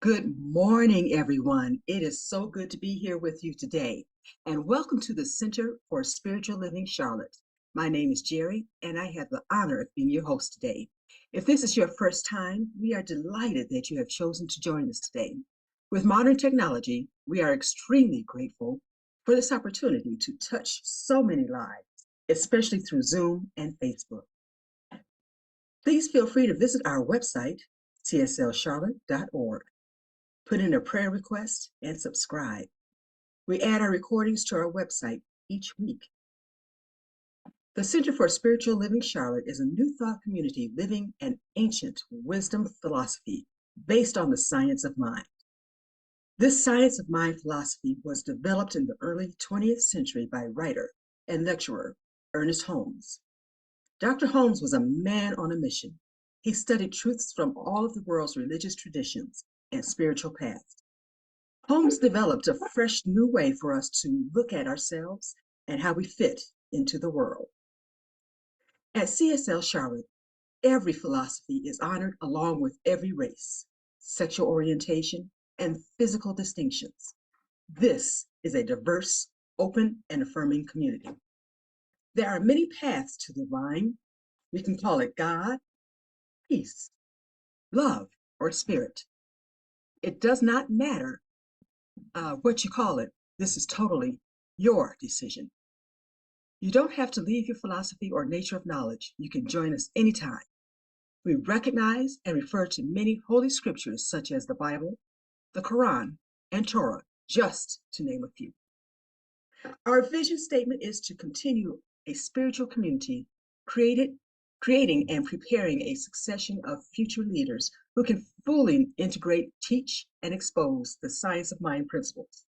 Good morning, everyone. It is so good to be here with you today. And welcome to the Center for Spiritual Living Charlotte. My name is Jerry, and I have the honor of being your host today. If this is your first time, we are delighted that you have chosen to join us today. With modern technology, we are extremely grateful for this opportunity to touch so many lives, especially through Zoom and Facebook. Please feel free to visit our website, cslcharlotte.org. Put in a prayer request, and subscribe. We add our recordings to our website each week. The Center for Spiritual Living Charlotte is a new thought community living an ancient wisdom philosophy based on the science of mind. This science of mind philosophy was developed in the early 20th century by writer and lecturer Ernest Holmes. Dr. Holmes was a man on a mission. He studied truths from all of the world's religious traditions and spiritual paths. Holmes developed a fresh new way for us to look at ourselves and how we fit into the world. At CSL Charlotte, every philosophy is honored along with every race, sexual orientation, and physical distinctions. This is a diverse, open, and affirming community. There are many paths to the divine. We can call it God, peace, love, or spirit. It does not matter what you call it. This is totally your decision. You don't have to leave your philosophy or nature of knowledge. You can join us anytime. We recognize and refer to many holy scriptures such as the Bible, the Quran, and Torah, just to name a few. Our vision statement is to continue a spiritual community creating and preparing a succession of future leaders who can fully integrate, teach, and expose the science of mind principles,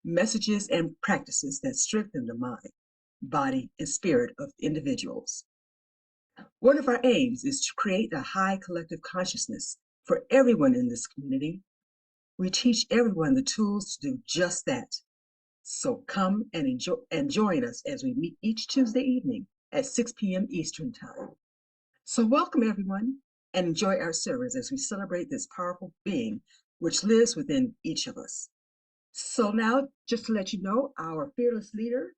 messages, and practices that strengthen the mind, body, and spirit of individuals. One of our aims is to create a high collective consciousness for everyone in this community. We teach everyone the tools to do just that. So come and join us as we meet each Tuesday evening at 6 p.m. Eastern Time. So welcome everyone and enjoy our service as we celebrate this powerful being which lives within each of us. So now, just to let you know, our fearless leader,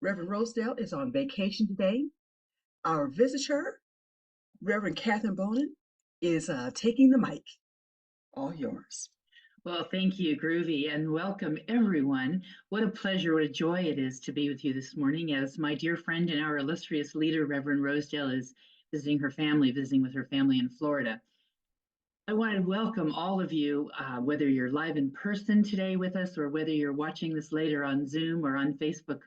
Reverend Rosedale, is on vacation today. Our visitor, Reverend Catherine Bonin, is taking the mic. All yours. Well, thank you, Groovy, and welcome everyone. What a pleasure, what a joy it is to be with you this morning as my dear friend and our illustrious leader, Reverend Rosedale, is visiting with her family in Florida. I want to welcome all of you, whether you're live in person today with us or whether you're watching this later on Zoom or on Facebook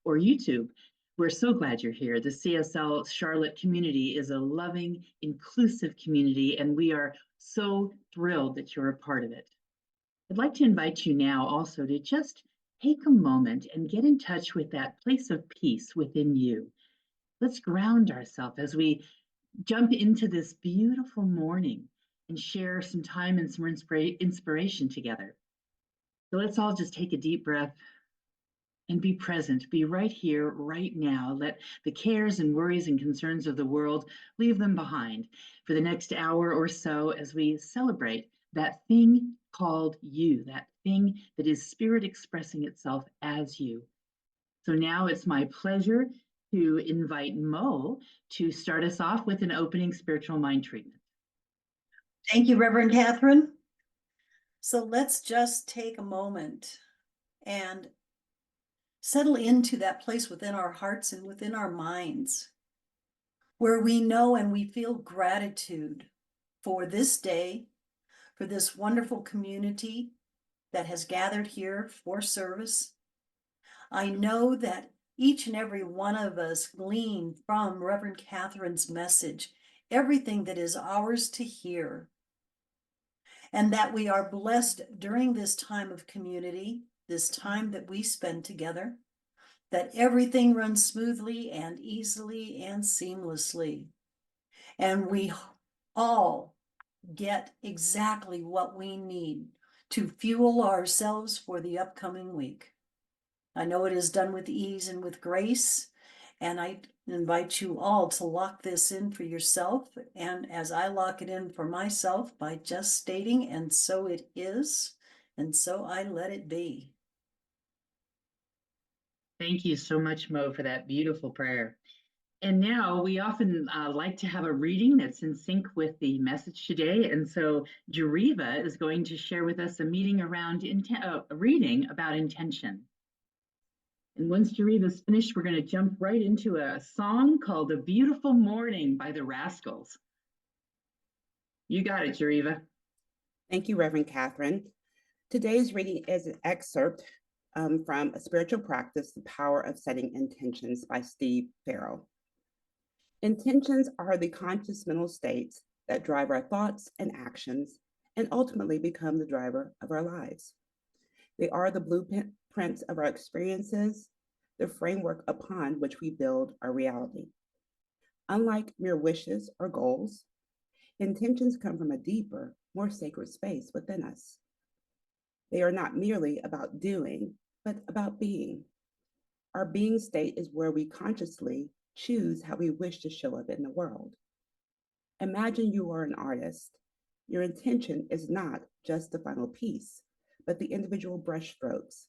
or YouTube. We're so glad you're here. The CSL Charlotte community is a loving, inclusive community, and we are so thrilled that you're a part of it. I'd like to invite you now also to just take a moment and get in touch with that place of peace within you. Let's ground ourselves as we jump into this beautiful morning and share some time and some inspiration together. So let's all just take a deep breath and be present, be right here, right now. Let the cares and worries and concerns of the world, leave them behind for the next hour or so as we celebrate that thing called you, that thing that is spirit expressing itself as you. So now it's my pleasure to invite Mo to start us off with an opening spiritual mind treatment. Thank you, Reverend Catherine. So let's just take a moment and settle into that place within our hearts and within our minds where we know and we feel gratitude for this day, for this wonderful community that has gathered here for service. I know that each and every one of us glean from Reverend Catherine's message everything that is ours to hear, and that we are blessed during this time of community, this time that we spend together, that everything runs smoothly and easily and seamlessly. And we all get exactly what we need to fuel ourselves for the upcoming week. I know it is done with ease and with grace, And I invite you all to lock this in for yourself. And as I lock it in for myself by just stating, and so it is, and so I let it be. Thank you so much, Mo, for that beautiful prayer. And now we often like to have a reading that's in sync with the message today. And so Jariva is going to share with us a meeting around a reading about intention. And once Jariva's finished, we're going to jump right into a song called A Beautiful Morning by the Rascals. You got it, Jariva. Thank you, Reverend Catherine. Today's reading is an excerpt from A Spiritual Practice, The Power of Setting Intentions by Steve Farrell. Intentions are the conscious mental states that drive our thoughts and actions and ultimately become the driver of our lives. They are the blueprints of our experiences, the framework upon which we build our reality. Unlike mere wishes or goals, intentions come from a deeper, more sacred space within us. They are not merely about doing, but about being. Our being state is where we consciously choose how we wish to show up in the world. Imagine you are an artist. Your intention is not just the final piece, but the individual brushstrokes,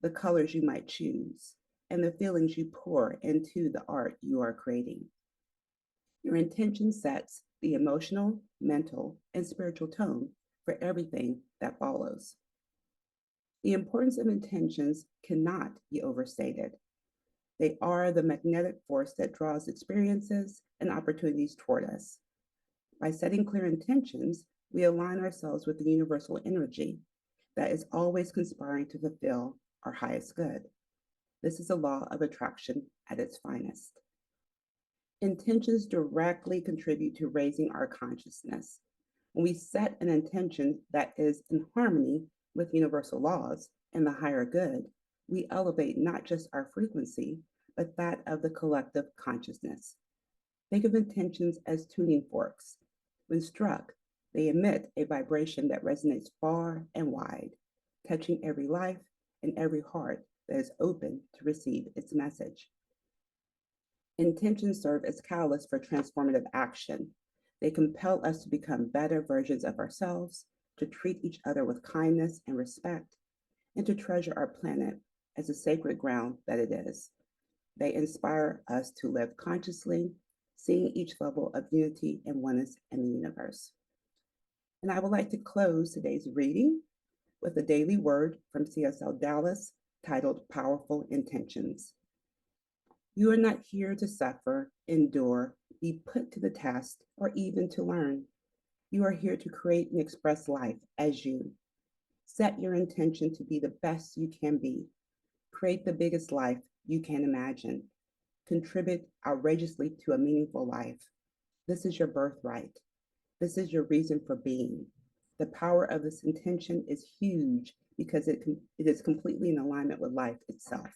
the colors you might choose, and the feelings you pour into the art you are creating. Your intention sets the emotional, mental, and spiritual tone for everything that follows. The importance of intentions cannot be overstated. They are the magnetic force that draws experiences and opportunities toward us. By setting clear intentions, we align ourselves with the universal energy that is always conspiring to fulfill our highest good. This is a law of attraction at its finest. Intentions directly contribute to raising our consciousness. When we set an intention that is in harmony with universal laws and the higher good, we elevate not just our frequency, but that of the collective consciousness. Think of intentions as tuning forks. When struck, they emit a vibration that resonates far and wide, touching every life and every heart that is open to receive its message. Intentions serve as catalysts for transformative action. They compel us to become better versions of ourselves, to treat each other with kindness and respect, and to treasure our planet as a sacred ground that it is. They inspire us to live consciously, seeing each level of unity and oneness in the universe. And I would like to close today's reading with a daily word from C.S.L. Dallas titled Powerful Intentions. You are not here to suffer, endure, be put to the test, or even to learn. You are here to create and express life as you. Set your intention to be the best you can be. Create the biggest life you can imagine. Contribute outrageously to a meaningful life. This is your birthright. This is your reason for being. The power of this intention is huge because it is completely in alignment with life itself.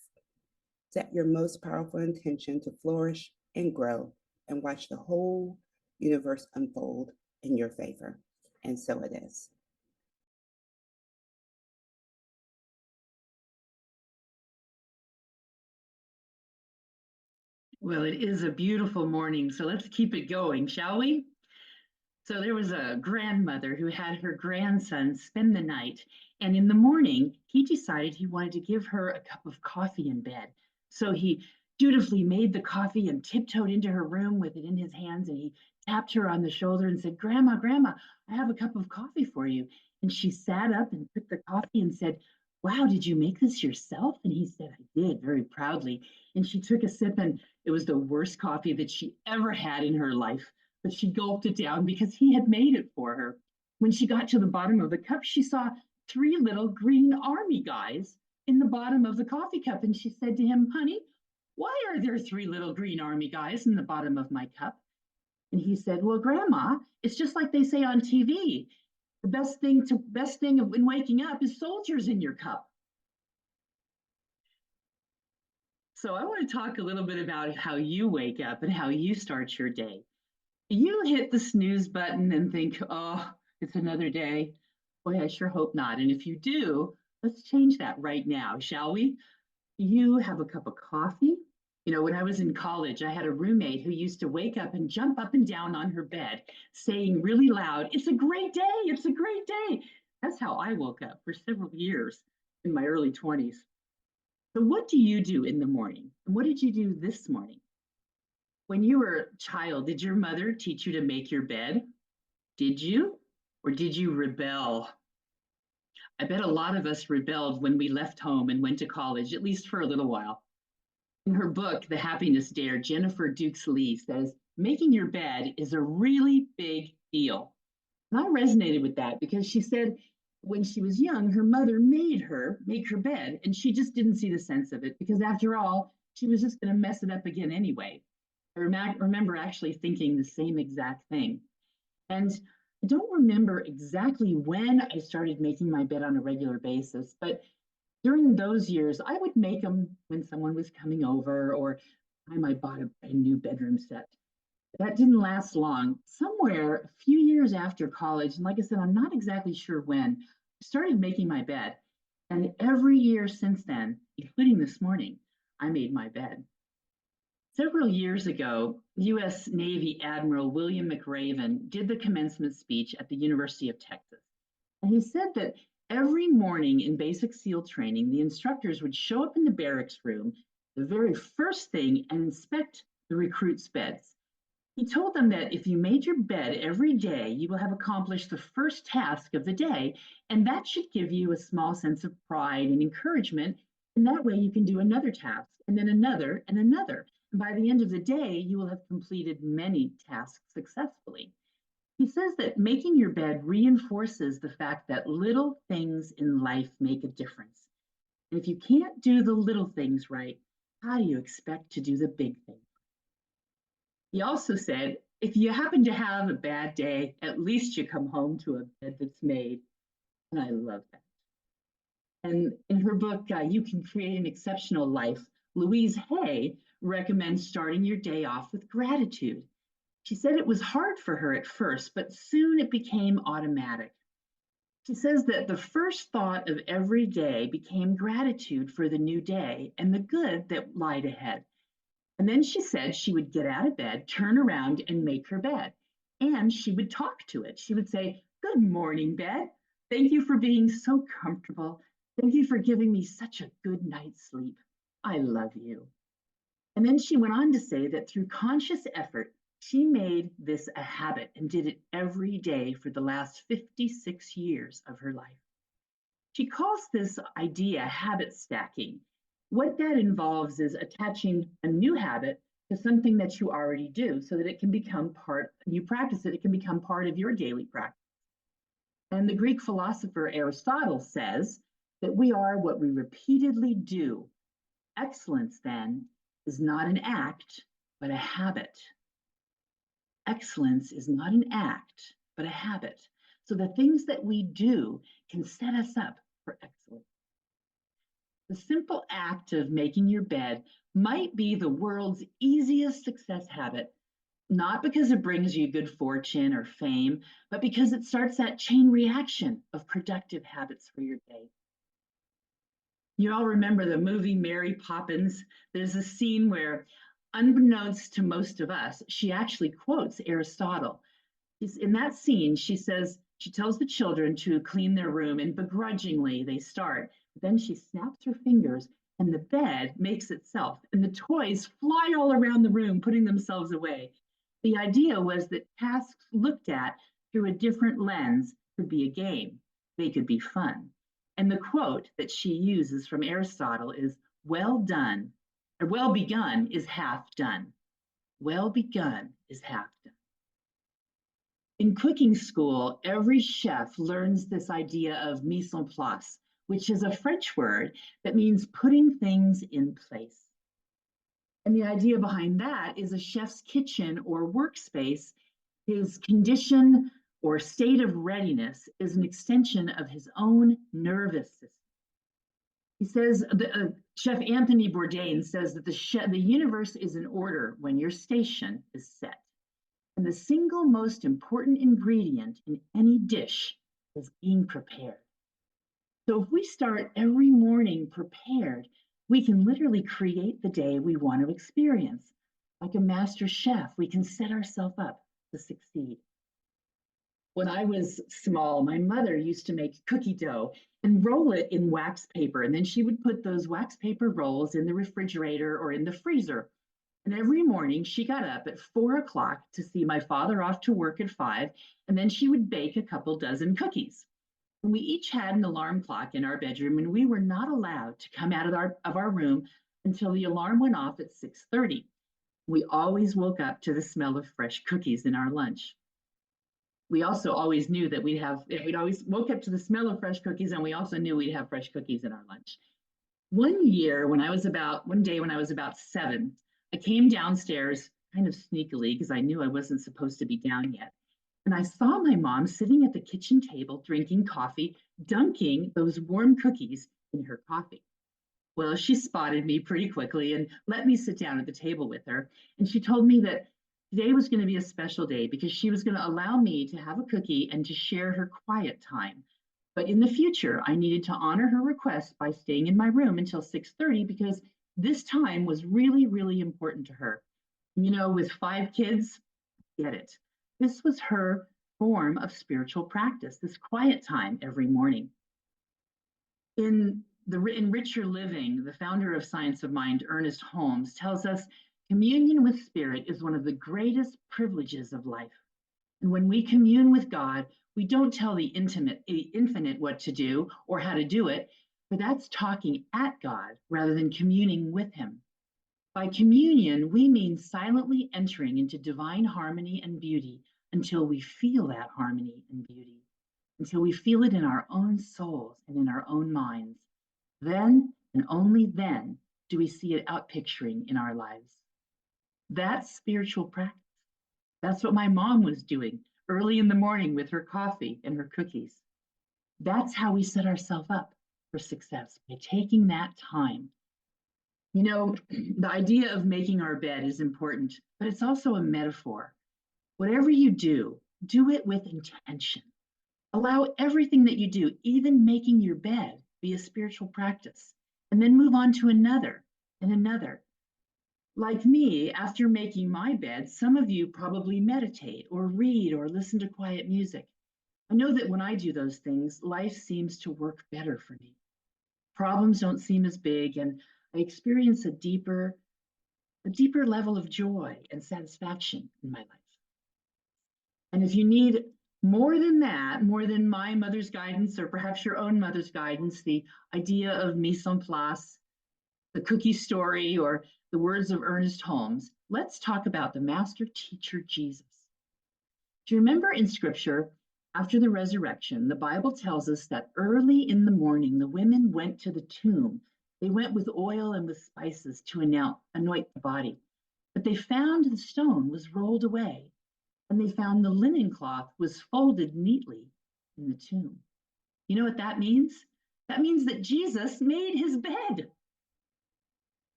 Set your most powerful intention to flourish and grow and watch the whole universe unfold in your favor. And so it is. Well, it is a beautiful morning, so let's keep it going, shall we? So there was a grandmother who had her grandson spend the night, and in the morning, he decided he wanted to give her a cup of coffee in bed. So he dutifully made the coffee and tiptoed into her room with it in his hands, and he tapped her on the shoulder and said, "Grandma, Grandma, I have a cup of coffee for you." And she sat up and took the coffee and said, "Wow, did you make this yourself?" And he said, "I did," very proudly. And she took a sip, and it was the worst coffee that she ever had in her life, but she gulped it down because he had made it for her. When she got to the bottom of the cup, she saw three little green army guys in the bottom of the coffee cup. And she said to him, "Honey, why are there three little green army guys in the bottom of my cup?" And he said, "Well, Grandma, it's just like they say on TV. The best thing in waking up is soldiers in your cup." So I want to talk a little bit about how you wake up and how you start your day. You hit the snooze button and think, "Oh, it's another day." Boy, I sure hope not. And if you do, let's change that right now, shall we? You have a cup of coffee, You know, when I was in college, I had a roommate who used to wake up and jump up and down on her bed, saying really loud, "It's a great day. It's a great day." That's how I woke up for several years in my early 20s. So, what do you do in the morning? And what did you do this morning? When you were a child, did your mother teach you to make your bed? Did you? Or did you rebel? I bet a lot of us rebelled when we left home and went to college, at least for a little while. In her book, The Happiness Dare, Jennifer Dukes Lee says, making your bed is a really big deal. And I resonated with that because she said when she was young, her mother made her make her bed, and she just didn't see the sense of it because, after all, she was just going to mess it up again anyway. I remember actually thinking the same exact thing. And I don't remember exactly when I started making my bed on a regular basis, but during those years, I would make them when someone was coming over or time I bought a new bedroom set. That didn't last long. Somewhere a few years after college, and like I said, I'm not exactly sure when, I started making my bed. And every year since then, including this morning, I made my bed. Several years ago, U.S. Navy Admiral William McRaven did the commencement speech at the University of Texas. And he said that every morning in basic SEAL training, the instructors would show up in the barracks room, the very first thing, and inspect the recruits' beds. He told them that if you made your bed every day, you will have accomplished the first task of the day, and that should give you a small sense of pride and encouragement. And that way you can do another task, and then another, and another. And by the end of the day, you will have completed many tasks successfully. He says that making your bed reinforces the fact that little things in life make a difference. And if you can't do the little things right, how do you expect to do the big things? He also said, if you happen to have a bad day, at least you come home to a bed that's made. And I love that. And in her book, You Can Create an Exceptional Life, Louise Hay recommends starting your day off with gratitude. She said it was hard for her at first, but soon it became automatic. She says that the first thought of every day became gratitude for the new day and the good that lied ahead. And then she said she would get out of bed, turn around, and make her bed. And she would talk to it. She would say, "Good morning, bed. Thank you for being so comfortable. Thank you for giving me such a good night's sleep. I love you." And then she went on to say that through conscious effort, she made this a habit and did it every day for the last 56 years of her life. She calls this idea habit stacking. What that involves is attaching a new habit to something that you already do so that it can become you practice it, it can become part of your daily practice. And the Greek philosopher Aristotle says that we are what we repeatedly do. Excellence, then, is not an act, but a habit. Excellence is not an act, but a habit. So the things that we do can set us up for excellence. The simple act of making your bed might be the world's easiest success habit, not because it brings you good fortune or fame, but because it starts that chain reaction of productive habits for your day. You all remember the movie Mary Poppins? There's a scene where, unbeknownst to most of us, she actually quotes Aristotle. In that scene, she tells the children to clean their room, and begrudgingly they start. Then she snaps her fingers and the bed makes itself, and the toys fly all around the room, putting themselves away. The idea was that tasks looked at through a different lens could be a game. They could be fun. And the quote that she uses from Aristotle is, well done, or well begun is half done. Well begun is half done. In cooking school, every chef learns this idea of mise en place, which is a French word that means putting things in place. And the idea behind that is a chef's kitchen or workspace, his condition or state of readiness is an extension of his own nervous system. He says, Chef Anthony Bourdain says that the universe is in order when your station is set. And the single most important ingredient in any dish is being prepared. So if we start every morning prepared, We can literally create the day we want to experience. Like a master chef, we can set ourselves up to succeed. When I was small, my mother used to make cookie dough and roll it in wax paper. And then she would put those wax paper rolls in the refrigerator or in the freezer. And every morning she got up at 4 o'clock to see my father off to work at 5. And then she would bake a couple dozen cookies. And we each had an alarm clock in our bedroom, and we were not allowed to come out of our room until the alarm went off at 6:30. We always woke up to the smell of fresh cookies in our lunch. We also always knew that we'd always woke up to the smell of fresh cookies, and we also knew we'd have fresh cookies in our lunch. One day when I was about 7, I came downstairs kind of sneakily because I knew I wasn't supposed to be down yet. And I saw my mom sitting at the kitchen table drinking coffee, dunking those warm cookies in her coffee. Well, she spotted me pretty quickly and let me sit down at the table with her. And she told me that today was going to be a special day because she was going to allow me to have a cookie and to share her quiet time. But in the future, I needed to honor her request by staying in my room until 6:30 because this time was really, really important to her. You know, with 5 kids, get it. This was her form of spiritual practice, this quiet time every morning. In Richer Living, the founder of Science of Mind, Ernest Holmes, tells us communion with spirit is one of the greatest privileges of life. And when we commune with God, we don't tell the infinite what to do or how to do it, but that's talking at God rather than communing with him. By communion, we mean silently entering into divine harmony and beauty until we feel that harmony and beauty, until we feel it in our own souls and in our own minds. Then and only then do we see it outpicturing in our lives. That's spiritual practice. That's what my mom was doing early in the morning with her coffee and her cookies. That's how we set ourselves up for success, by taking that time. You know, the idea of making our bed is important, but it's also a metaphor. Whatever you do, do it with intention. Allow everything that you do, even making your bed, be a spiritual practice, and then move on to another and another. Like me, after making my bed, some of you probably meditate or read or listen to quiet music. I know that when I do those things, life seems to work better for me. Problems don't seem as big, and I experience a deeper level of joy and satisfaction in my life. And if you need more than that, more than my mother's guidance, or perhaps your own mother's guidance, the idea of mise en place, the cookie story, or the words of Ernest Holmes, let's talk about the master teacher Jesus. Do you remember in scripture, after the resurrection, the Bible tells us that early in the morning, the women went to the tomb. They went with oil and with spices to anoint the body. But they found the stone was rolled away, and they found the linen cloth was folded neatly in the tomb. You know what that means? That means that Jesus made his bed.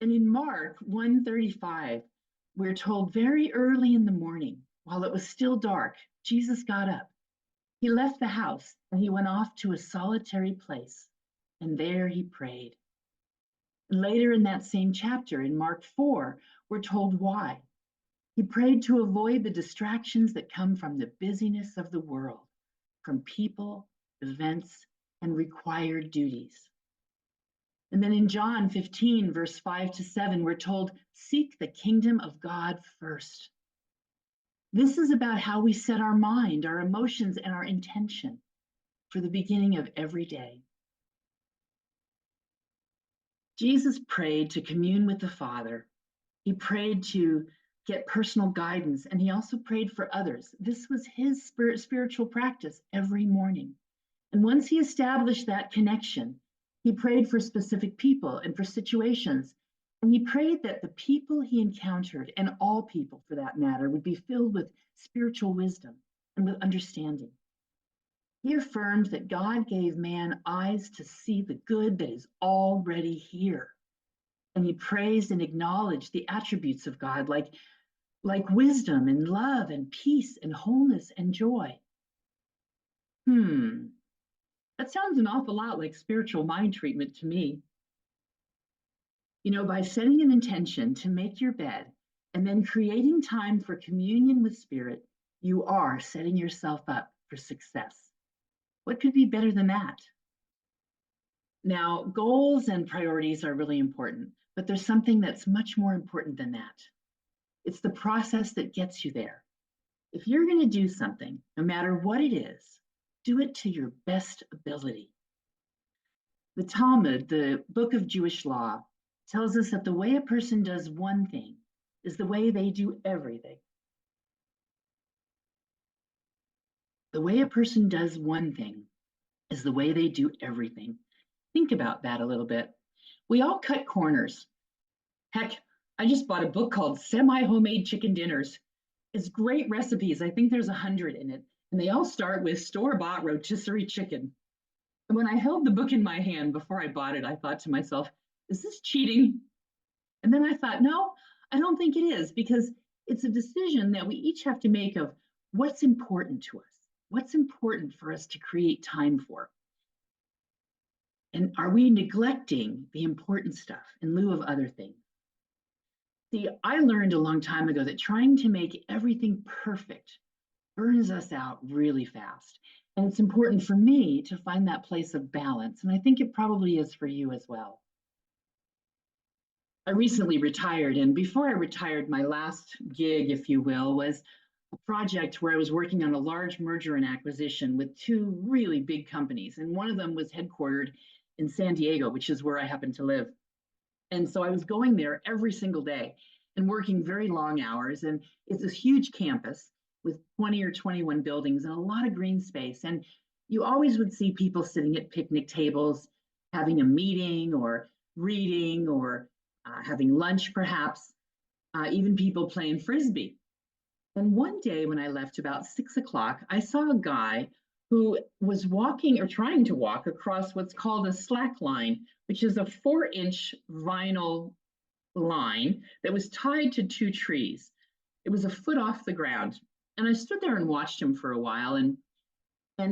And in Mark 1:35, we're told very early in the morning, while it was still dark, Jesus got up. He left the house and he went off to a solitary place, and there he prayed. Later in that same chapter, in Mark 4, we're told why. He prayed to avoid the distractions that come from the busyness of the world, from people, events, and required duties. And then in John 15, verse 5-7, we're told, seek the kingdom of God first. This is about how we set our mind, our emotions, and our intention for the beginning of every day. Jesus prayed to commune with the Father. He prayed to get personal guidance, and he also prayed for others. This was his spiritual practice every morning. And once he established that connection, he prayed for specific people and for situations. And he prayed that the people he encountered, and all people for that matter, would be filled with spiritual wisdom and with understanding. He affirmed that God gave man eyes to see the good that is already here. And he praised and acknowledged the attributes of God, like wisdom and love and peace and wholeness and joy. That sounds an awful lot like spiritual mind treatment to me. By setting an intention to make your bed and then creating time for communion with Spirit, you are setting yourself up for success. What could be better than that? Now, goals and priorities are really important, but there's something that's much more important than that. It's the process that gets you there. If you're going to do something, no matter what it is, do it to your best ability. The Talmud, the book of Jewish law, tells us that the way a person does one thing is the way they do everything. The way a person does one thing is the way they do everything. Think about that a little bit. We all cut corners. Heck, I just bought a book called Semi-Homemade Chicken Dinners. It's great recipes. I think there's 100 in it. And they all start with store-bought rotisserie chicken. And when I held the book in my hand before I bought it, I thought to myself, is this cheating? And then I thought, no, I don't think it is, because it's a decision that we each have to make of what's important to us, what's important for us to create time for. And are we neglecting the important stuff in lieu of other things? See, I learned a long time ago that trying to make everything perfect burns us out really fast. And it's important for me to find that place of balance. And I think it probably is for you as well. I recently retired, and before I retired, my last gig, if you will, was a project where I was working on a large merger and acquisition with two really big companies. And one of them was headquartered in San Diego, which is where I happen to live. And so I was going there every single day and working very long hours. And it's this huge campus with 20 or 21 buildings and a lot of green space. And you always would see people sitting at picnic tables, having a meeting or reading or having lunch, perhaps, even people playing Frisbee. And one day when I left about 6 o'clock, I saw a guy who was walking or trying to walk across what's called a slack line, which is a 4-inch vinyl line that was tied to two trees. It was a foot off the ground. And I stood there and watched him for a while, and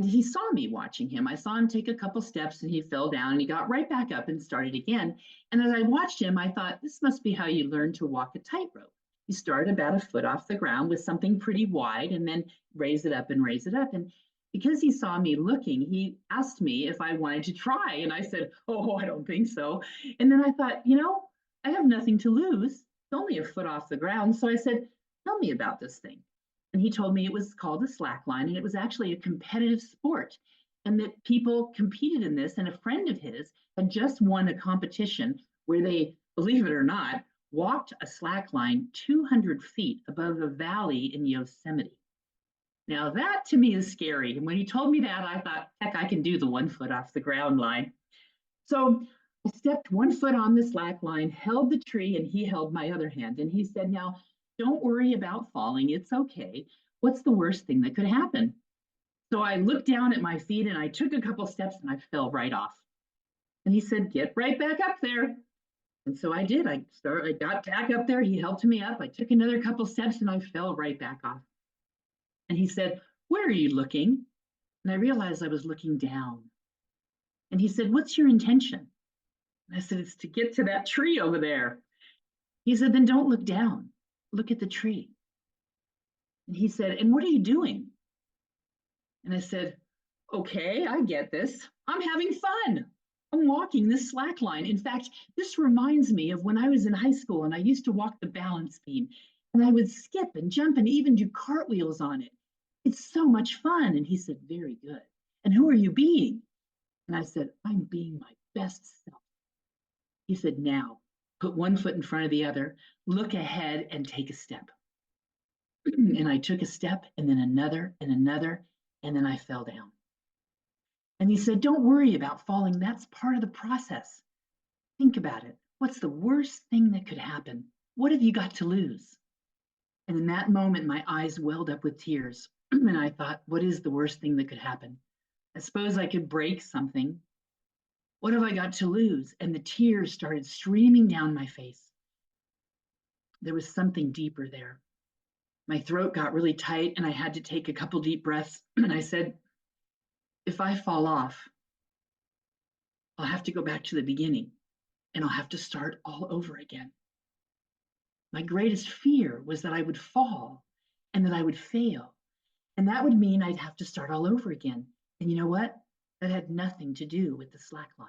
he saw me watching him. I saw him take a couple steps and he fell down and he got right back up and started again. And as I watched him, I thought, this must be how you learn to walk a tightrope. You start about a foot off the ground with something pretty wide and then raise it up and raise it up. And because he saw me looking, he asked me if I wanted to try. And I said, oh, I don't think so. And then I thought, I have nothing to lose. It's only a foot off the ground. So I said, tell me about this thing. And he told me it was called a slack line, and it was actually a competitive sport, and that people competed in this. And a friend of his had just won a competition where they, believe it or not, walked a slack line 200 feet above a valley in Yosemite. Now that to me is scary. And when he told me that, I thought, heck, I can do the 1 foot off the ground line. So I stepped 1 foot on the slack line, held the tree, and he held my other hand. And he said, now, don't worry about falling. It's okay. What's the worst thing that could happen? So I looked down at my feet and I took a couple steps and I fell right off. And he said, get right back up there. And so I did. I got back up there. He helped me up. I took another couple steps and I fell right back off. And he said, where are you looking? And I realized I was looking down. And he said, what's your intention? And I said, it's to get to that tree over there. He said, then don't look down. Look at the tree. And he said, and what are you doing? And I said, okay, I get this. I'm having fun. I'm walking this slack line. In fact, this reminds me of when I was in high school and I used to walk the balance beam and I would skip and jump and even do cartwheels on it. It's so much fun. And he said, very good. And who are you being? And I said, I'm being my best self. He said, now put 1 foot in front of the other, look ahead and take a step. And I took a step and then another and another, and then I fell down. And he said, don't worry about falling. That's part of the process. Think about it. What's the worst thing that could happen? What have you got to lose? And in that moment, my eyes welled up with tears. And I thought, what is the worst thing that could happen? I suppose I could break something. What have I got to lose? And the tears started streaming down my face. There was something deeper there. My throat got really tight and I had to take a couple deep breaths. And I said, if I fall off, I'll have to go back to the beginning. and I'll have to start all over again. My greatest fear was that I would fall and that I would fail. And that would mean I'd have to start all over again. And you know what? That had nothing to do with the slack line.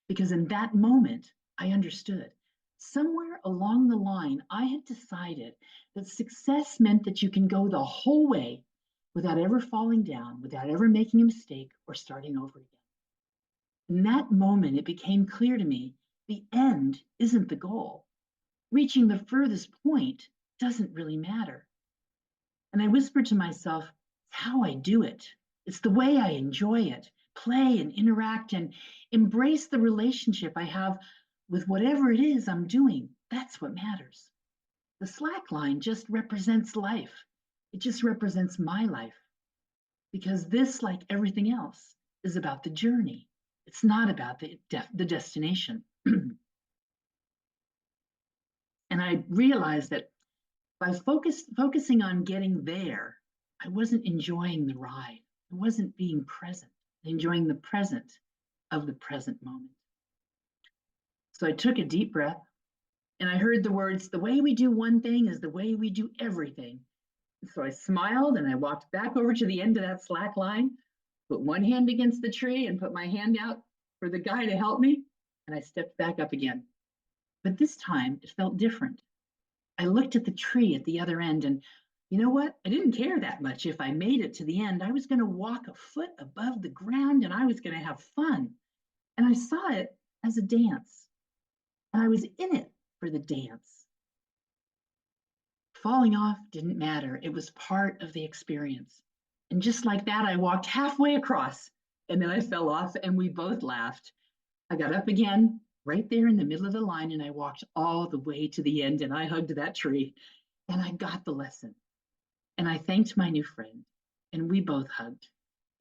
Because in that moment, I understood. Somewhere along the line, I had decided that success meant that you can go the whole way without ever falling down, without ever making a mistake or starting over again. In that moment, it became clear to me the end isn't the goal. Reaching the furthest point doesn't really matter. And I whispered to myself, it's how I do it. It's the way I enjoy it, play and interact and embrace the relationship I have with whatever it is I'm doing. That's what matters. The slack line just represents life. It just represents my life. Because this, like everything else, is about the journey. It's not about the destination. And I realized that by focusing on getting there, I wasn't enjoying the ride. I wasn't being present, enjoying the present of the present moment. So I took a deep breath and I heard the words, the way we do one thing is the way we do everything. So I smiled and I walked back over to the end of that slack line, put one hand against the tree and put my hand out for the guy to help me. And I stepped back up again. But this time it felt different. I looked at the tree at the other end and you know what? I didn't care that much if I made it to the end. I was going to walk a foot above the ground and I was going to have fun. And I saw it as a dance. And I was in it for the dance. Falling off didn't matter. It was part of the experience. And just like that, I walked halfway across and then I fell off and we both laughed. I got up again right there in the middle of the line and I walked all the way to the end and I hugged that tree and I got the lesson. And I thanked my new friend and we both hugged.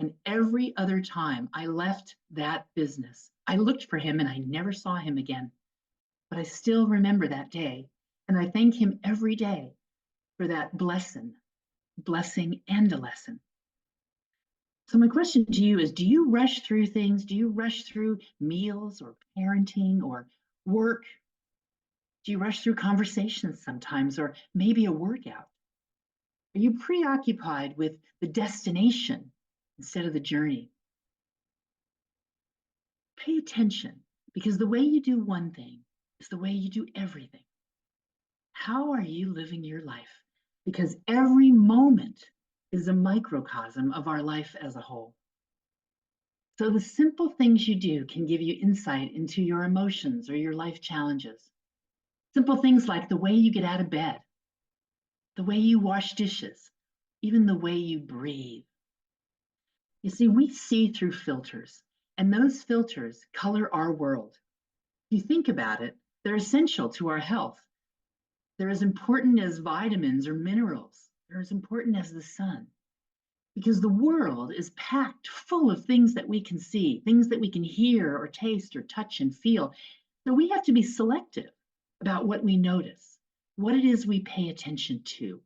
And every other time I left that business, I looked for him and I never saw him again. But I still remember that day. And I thank him every day for that blessing and a lesson. So my question to you is, do you rush through things? Do you rush through meals or parenting or work? Do you rush through conversations sometimes or maybe a workout? Are you preoccupied with the destination instead of the journey? Pay attention, because the way you do one thing is the way you do everything. How are you living your life? Because every moment is a microcosm of our life as a whole. So the simple things you do can give you insight into your emotions or your life challenges. Simple things like the way you get out of bed, the way you wash dishes, even the way you breathe. You see, we see through filters, and those filters color our world. If you think about it, they're essential to our health. They're as important as vitamins or minerals. They're as important as the sun. Because the world is packed full of things that we can see, things that we can hear or taste or touch and feel. So we have to be selective about what we notice, what it is we pay attention to.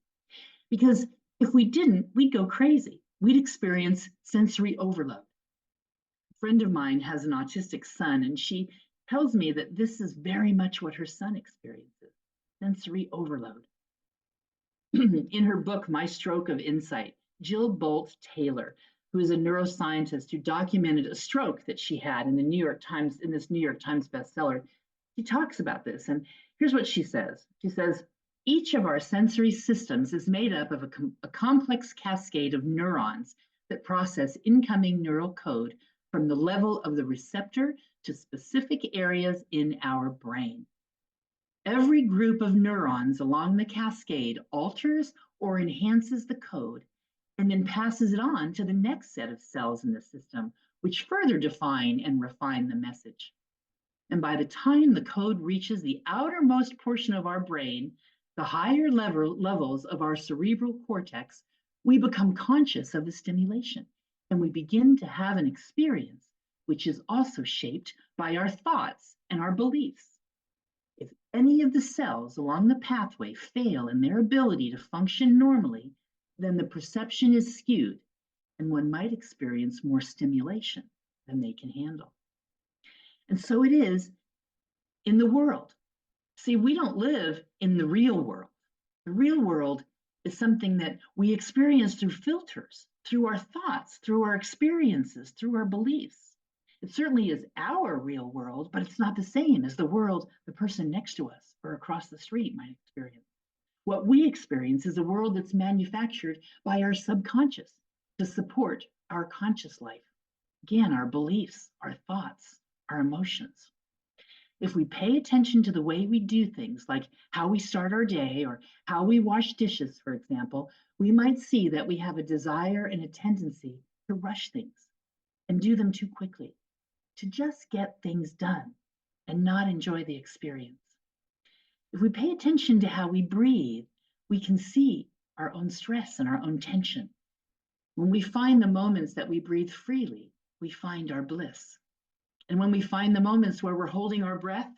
Because if we didn't, we'd go crazy. We'd experience sensory overload. A friend of mine has an autistic son, and she tells me that this is very much what her son experiences, sensory overload. In her book, My Stroke of Insight, Jill Bolt Taylor, who is a neuroscientist who documented a stroke that she had in the New York Times, in this New York Times bestseller, she talks about this. And here's what she says. She says, each of our sensory systems is made up of a complex cascade of neurons that process incoming neural code from the level of the receptor to specific areas in our brain. Every group of neurons along the cascade alters or enhances the code and then passes it on to the next set of cells in the system, which further define and refine the message. And by the time the code reaches the outermost portion of our brain, the higher levels of our cerebral cortex, we become conscious of the stimulation and we begin to have an experience which is also shaped by our thoughts and our beliefs. If any of the cells along the pathway fail in their ability to function normally, then the perception is skewed and one might experience more stimulation than they can handle. And so it is in the world. See, we don't live in the real world. The real world is something that we experience through filters, through our thoughts, through our experiences, through our beliefs. It certainly is our real world, but it's not the same as the world the person next to us or across the street might experience. What we experience is a world that's manufactured by our subconscious to support our conscious life. Again, our beliefs, our thoughts, our emotions. If we pay attention to the way we do things, like how we start our day or how we wash dishes, for example, we might see that we have a desire and a tendency to rush things and do them too quickly, to just get things done and not enjoy the experience. If we pay attention to how we breathe, we can see our own stress and our own tension. When we find the moments that we breathe freely, we find our bliss. And when we find the moments where we're holding our breath,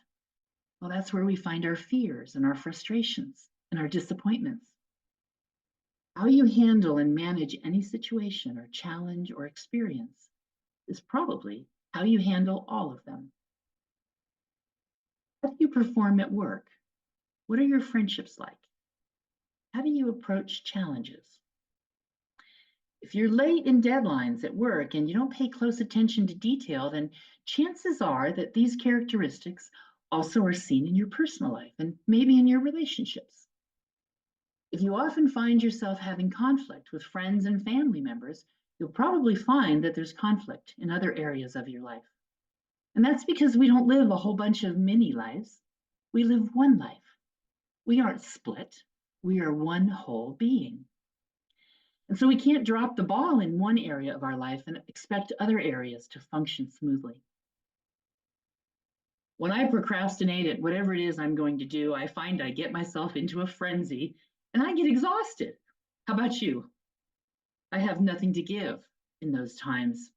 well, that's where we find our fears and our frustrations and our disappointments. How you handle and manage any situation or challenge or experience is probably how you handle all of them. How do you perform at work? What are your friendships like? How do you approach challenges? If you're late in deadlines at work and you don't pay close attention to detail, then chances are that these characteristics also are seen in your personal life and maybe in your relationships. If you often find yourself having conflict with friends and family members, you'll probably find that there's conflict in other areas of your life. And that's because we don't live a whole bunch of mini lives. We live one life. We aren't split. We are one whole being. And so we can't drop the ball in one area of our life and expect other areas to function smoothly. When I procrastinate at whatever it is I'm going to do, I find I get myself into a frenzy and I get exhausted. How about you? I have nothing to give in those times,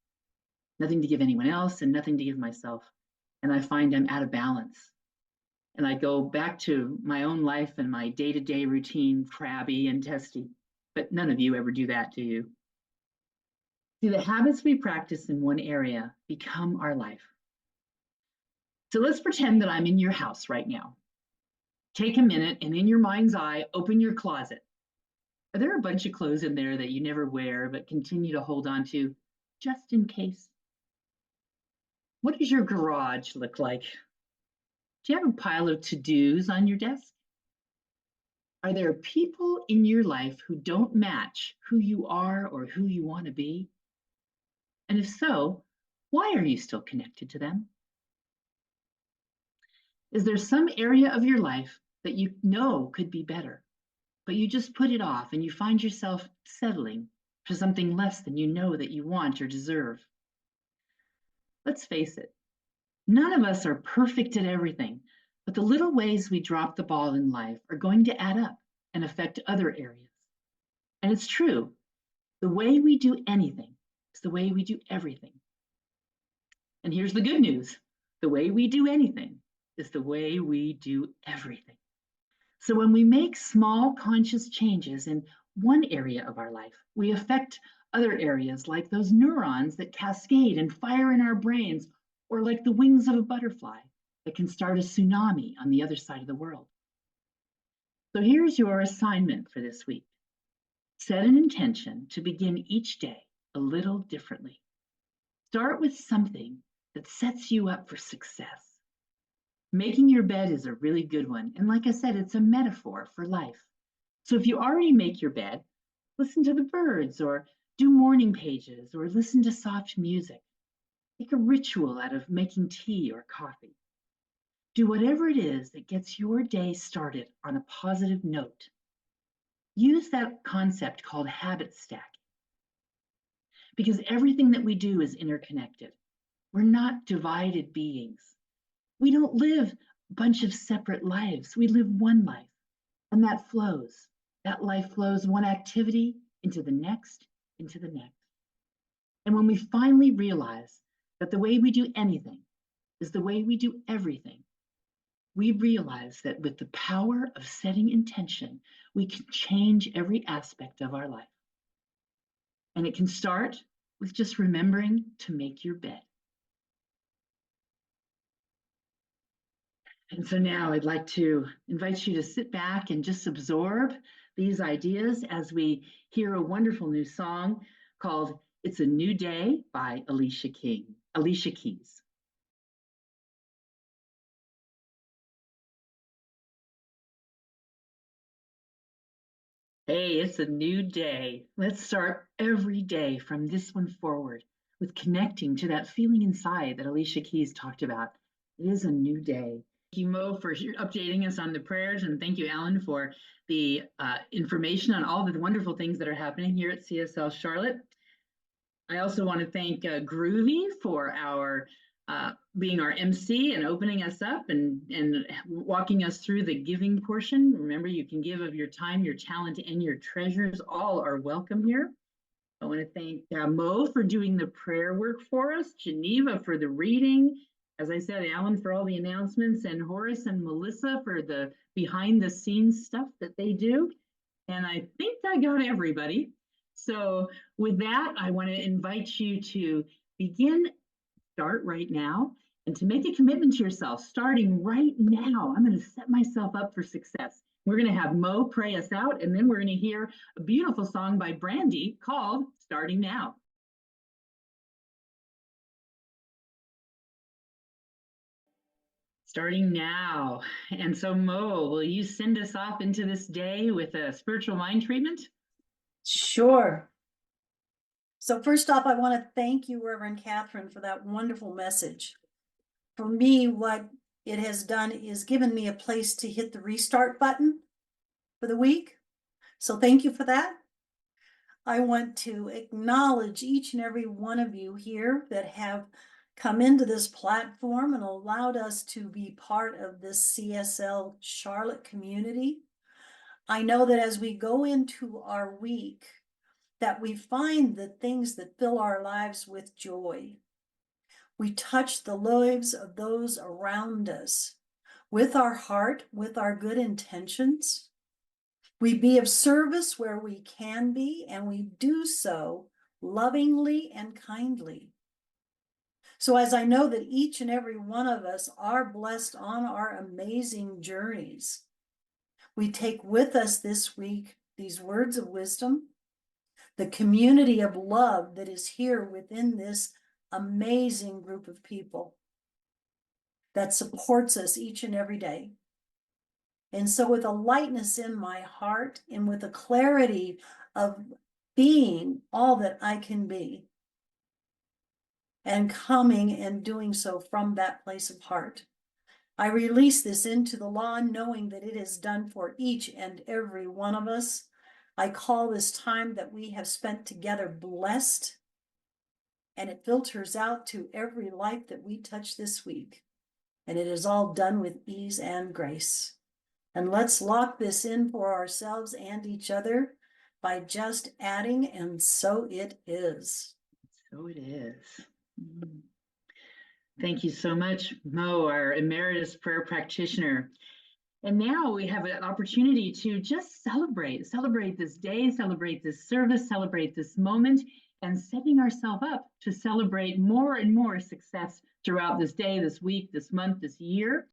nothing to give anyone else and nothing to give myself. And I find I'm out of balance. And I go back to my own life and my day-to-day routine, crabby and testy. But none of you ever do that, do you? See, the habits we practice in one area become our life. So let's pretend that I'm in your house right now. Take a minute and in your mind's eye, open your closet. Are there a bunch of clothes in there that you never wear but continue to hold on to just in case? What does your garage look like? Do you have a pile of to-dos on your desk? Are there people in your life who don't match who you are or who you want to be? And if so, why are you still connected to them? Is there some area of your life that you know could be better, but you just put it off and you find yourself settling for something less than you know that you want or deserve? Let's face it, none of us are perfect at everything, but the little ways we drop the ball in life are going to add up and affect other areas. And it's true, the way we do anything is the way we do everything. And here's the good news, the way we do anything is the way we do everything. So when we make small conscious changes in one area of our life, we affect other areas like those neurons that cascade and fire in our brains, or like the wings of a butterfly that can start a tsunami on the other side of the world. So here's your assignment for this week. Set an intention to begin each day a little differently. Start with something that sets you up for success. Making your bed is a really good one. And like I said, it's a metaphor for life. So if you already make your bed, listen to the birds or do morning pages or listen to soft music. Make a ritual out of making tea or coffee. Do whatever it is that gets your day started on a positive note. Use that concept called habit stacking, because everything that we do is interconnected. We're not divided beings. We don't live a bunch of separate lives. We live one life, and that flows. That life flows one activity into the next, into the next. And when we finally realize that the way we do anything is the way we do everything, we realize that with the power of setting intention, we can change every aspect of our life. And it can start with just remembering to make your bed. And so now I'd like to invite you to sit back and just absorb these ideas as we hear a wonderful new song called It's a New Day by Alicia Keys. Hey, it's a new day. Let's start every day from this one forward with connecting to that feeling inside that Alicia Keys talked about. It is a new day. Thank you, Mo, for updating us on the prayers, and thank you, Alan, for the information on all the wonderful things that are happening here at CSL Charlotte. I also want to thank Groovy for our being our MC and opening us up and walking us through the giving portion. Remember, you can give of your time, your talent, and your treasures. All are welcome here. I want to thank Mo for doing the prayer work for us, Geneva for the reading, as I said, Alan for all the announcements, and Horace and Melissa for the behind the scenes stuff that they do. And I think I got everybody. So with that, I want to invite you to start right now, and to make a commitment to yourself, starting right now. I'm going to set myself up for success. We're going to have Mo pray us out, and then we're going to hear a beautiful song by Brandy called Starting Now. Starting now. And so Mo, will you send us off into this day with a spiritual mind treatment? Sure. So first off, I want to thank you, Reverend Catherine, for that wonderful message. For me, what it has done is given me a place to hit the restart button for the week. So thank you for that. I want to acknowledge each and every one of you here that have come into this platform and allowed us to be part of this CSL Charlotte community. I know that as we go into our week, that we find the things that fill our lives with joy. We touch the lives of those around us with our heart, with our good intentions. We be of service where we can be, and we do so lovingly and kindly. So as I know that each and every one of us are blessed on our amazing journeys, we take with us this week these words of wisdom, the community of love that is here within this amazing group of people that supports us each and every day. And so with a lightness in my heart and with a clarity of being all that I can be and coming and doing so from that place of heart, I release this into the law, knowing that it is done for each and every one of us. I call this time that we have spent together blessed, and it filters out to every life that we touch this week. And it is all done with ease and grace. And let's lock this in for ourselves and each other by just adding, and so it is. So it is. Thank you so much, Mo, our emeritus prayer practitioner. And now we have an opportunity to just celebrate this day, celebrate this service, celebrate this moment, and setting ourselves up to celebrate more and more success throughout this day, this week, this month, this year.